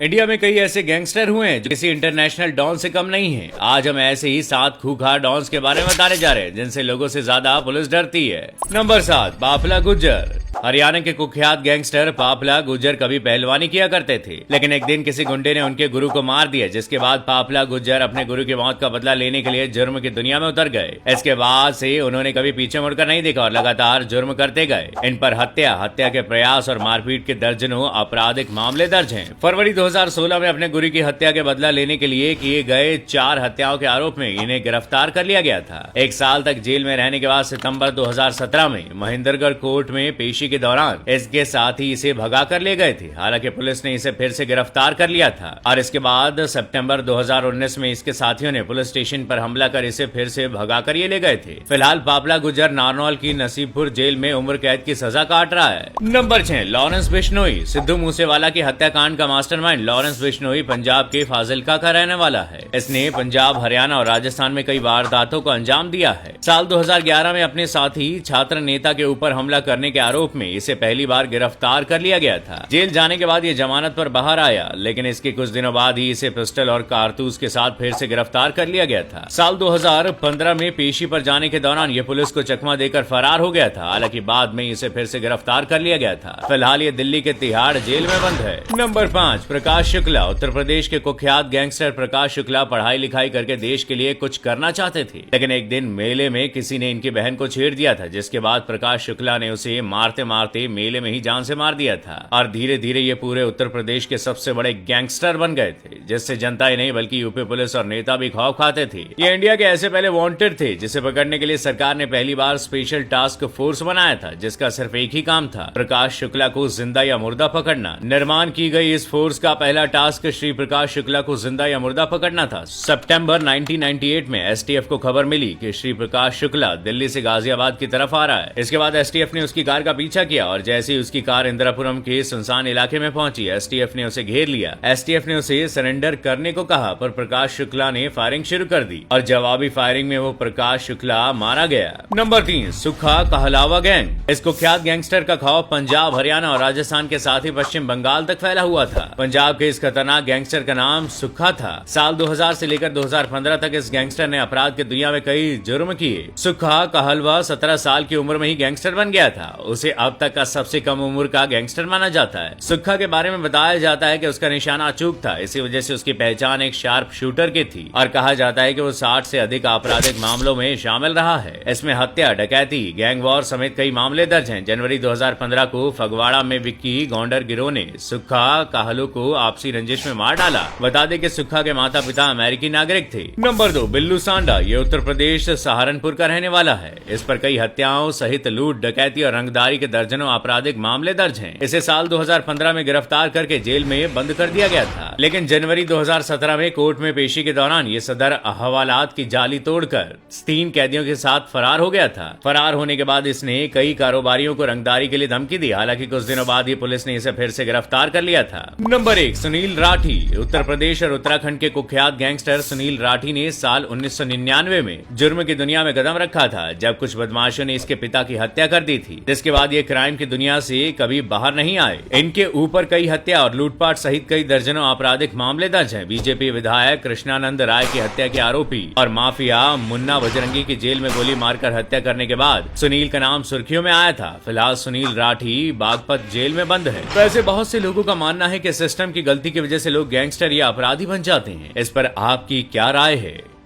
India में कई ऐसे गैंगस्टर हुए हैं जो किसी इंटरनेशनल डॉन से कम नहीं हैं। आज हम ऐसे ही 7 खूंखार डॉन्स के बारे में बताने जा रहे हैं जिनसे लोगों से ज्यादा पुलिस डरती है। नंबर 7, पापला गुज्जर। हरियाणा के कुख्यात गैंगस्टर पापला गुज्जर कभी पहलवानी किया करते थे, लेकिन एक दिन किसी गुंडे ने उनके गुरु को मार दिया, जिसके बाद पापला गुज्जर अपने गुरु की मौत का बदला लेने के लिए जुर्म की दुनिया में उतर गए। इसके बाद से उन्होंने कभी पीछे मुड़कर नहीं देखा और लगातार जुर्म करते गए। इन पर हत्या के प्रयास और मारपीट के दर्जनों आपराधिक मामले दर्ज हैं। फरवरी 2016 में अपने गुरु की हत्या के बदला लेने के लिए किए गए 4 हत्याओं के आरोप में इन्हें गिरफ्तार कर लिया गया था। 1 साल तक जेल में रहने के बाद सितंबर 2017 में महेंद्रगढ़ कोर्ट में पेशी के दौरान इसके साथ ही इसे भगा कर ले गए थे। हालांकि पुलिस ने इसे फिर से गिरफ्तार कर लिया था और इसके बाद सितंबर 2019 में इसके साथियों ने पुलिस स्टेशन पर हमला कर इसे फिर से भगा कर ये ले गए थे। फिलहाल पापला गुज्जर नारनौल की नसीबपुर जेल में उम्र कैद की सजा काट रहा है। नंबर 6, लॉरेंस बिश्नोई। सिद्धू मूसेवाला की हत्याकांड का मास्टरमाइंड लॉरेंस बिश्नोई पंजाब के फाजिल्का का रहने वाला है। इसने पंजाब, हरियाणा और राजस्थान में कई वारदातों को अंजाम दिया है। साल 2011 में अपने साथी छात्र नेता के ऊपर हमला करने के आरोप में इसे पहली बार गिरफ्तार कर लिया गया था। जेल जाने के बाद ये जमानत पर बाहर आया, लेकिन इसके कुछ दिनों बाद ही इसे पिस्टल और कारतूस के साथ फिर से गिरफ्तार कर लिया गया था। साल 2015 में पेशी पर जाने के दौरान ये पुलिस को चकमा देकर फरार हो गया था। हालांकि बाद में इसे फिर से गिरफ्तार कर लिया गया था। फिलहाल ये दिल्ली के तिहाड़ जेल में बंद है। नंबर 5, प्रकाश शुक्ला। उत्तर प्रदेश के कुख्यात गैंगस्टर प्रकाश शुक्ला पढ़ाई लिखाई करके देश के लिए कुछ करना चाहते थे, लेकिन एक दिन मेले में किसी ने इनकी बहन को छेड़ दिया था, जिसके बाद प्रकाश शुक्ला ने उसे मारते मारते मेले में ही जान से मार दिया था और धीरे धीरे ये पूरे उत्तर प्रदेश के सबसे बड़े गैंगस्टर बन गए थे, जिससे जनता ही नहीं बल्कि यूपी पुलिस और नेता भी खौफ खाते थे। ये इंडिया के ऐसे पहले वांटेड थे जिसे पकड़ने के लिए सरकार ने पहली बार स्पेशल टास्क फोर्स बनाया था, जिसका सिर्फ एक ही काम था, प्रकाश शुक्ला को जिंदा या मुर्दा पकड़ना। निर्माण की गई इस फोर्स का पहला टास्क श्री प्रकाश शुक्ला को जिंदा या मुर्दा पकड़ना था। सितंबर 1998 में एसटीएफ को खबर मिली कि श्री प्रकाश शुक्ला दिल्ली से गाजियाबाद की तरफ आ रहा है। इसके बाद एसटीएफ ने उसकी कार का पीछा किया और जैसे ही उसकी कार इंदिरापुरम के सुनसान इलाके में पहुंची, एसटीएफ ने उसे घेर लिया। एसटीएफ ने उसे सरेंडर करने को कहा, पर प्रकाश शुक्ला ने फायरिंग शुरू कर दी और जवाबी फायरिंग में वो प्रकाश शुक्ला मारा गया। नंबर 3, सुखा कहलावा गैंग। इस कुख्यात गैंगस्टर का खौफ पंजाब, हरियाणा और राजस्थान के साथ ही पश्चिम बंगाल तक फैला हुआ था। पंजाब के इस खतरनाक गैंगस्टर का नाम सुखा था। साल 2000 से लेकर 2015 तक इस गैंगस्टर ने अपराध की दुनिया में कई जुर्म किए। सुखा कहलवा 17 साल की उम्र में ही गैंगस्टर बन गया था। उसे अब तक का सबसे कम उम्र का गैंगस्टर माना जाता है। सुखा के बारे में बताया जाता है कि उसका निशाना अचूक था, इसी वजह से उसकी पहचान एक शार्प शूटर की थी और कहा जाता है कि वो 60 से अधिक आपराधिक मामलों में शामिल रहा है। इसमें हत्या, डकैती, गैंग वॉर समेत कई मामले दर्ज हैं। जनवरी 2015 को फगवाड़ा में विक्की गौंडर गिरोह ने सुखा कहलू को आपसी रंजिश में मार डाला। बता दें कि सुखा के माता पिता अमेरिकी नागरिक थे। नंबर 2, बिल्लू सांडा। ये उत्तर प्रदेश सहारनपुर का रहने वाला है। इस पर कई हत्याओं सहित लूट, डकैती और रंगदारी के दर्जनों आपराधिक मामले दर्ज हैं। इसे साल 2015 में गिरफ्तार करके जेल में बंद कर दिया गया था, लेकिन जनवरी 2017 में कोर्ट में पेशी के दौरान ये सदर हवालात की जाली तोड़कर 3 कैदियों के साथ फरार हो गया था। फरार होने के बाद इसने कई कारोबारियों को रंगदारी के लिए धमकी दी। हालांकि कुछ दिनों बाद ही पुलिस ने इसे फिर से गिरफ्तार कर लिया था। नंबर 1, सुनील राठी। उत्तर प्रदेश और उत्तराखंड के कुख्यात गैंगस्टर सुनील राठी ने साल 1999 में जुर्म की दुनिया में कदम रखा था, जब कुछ बदमाशों ने इसके पिता की हत्या कर दी थी, जिसके बाद ये क्राइम की दुनिया से कभी बाहर नहीं आए। इनके ऊपर कई हत्या और लूटपाट सहित कई दर्जनों आपराधिक मामले दर्ज हैं। बीजेपी विधायक कृष्णानंद राय की हत्या के आरोपी और माफिया मुन्ना बजरंगी की जेल में गोली मारकर हत्या करने के बाद सुनील का नाम सुर्खियों में आया था। फिलहाल सुनील राठी बागपत जेल में बंद है। वैसे बहुत से लोगों का मानना है कि सिस्टम की गलती की वजह से लोग गैंगस्टर या अपराधी बन जाते हैं। इस पर आपकी क्या राय है?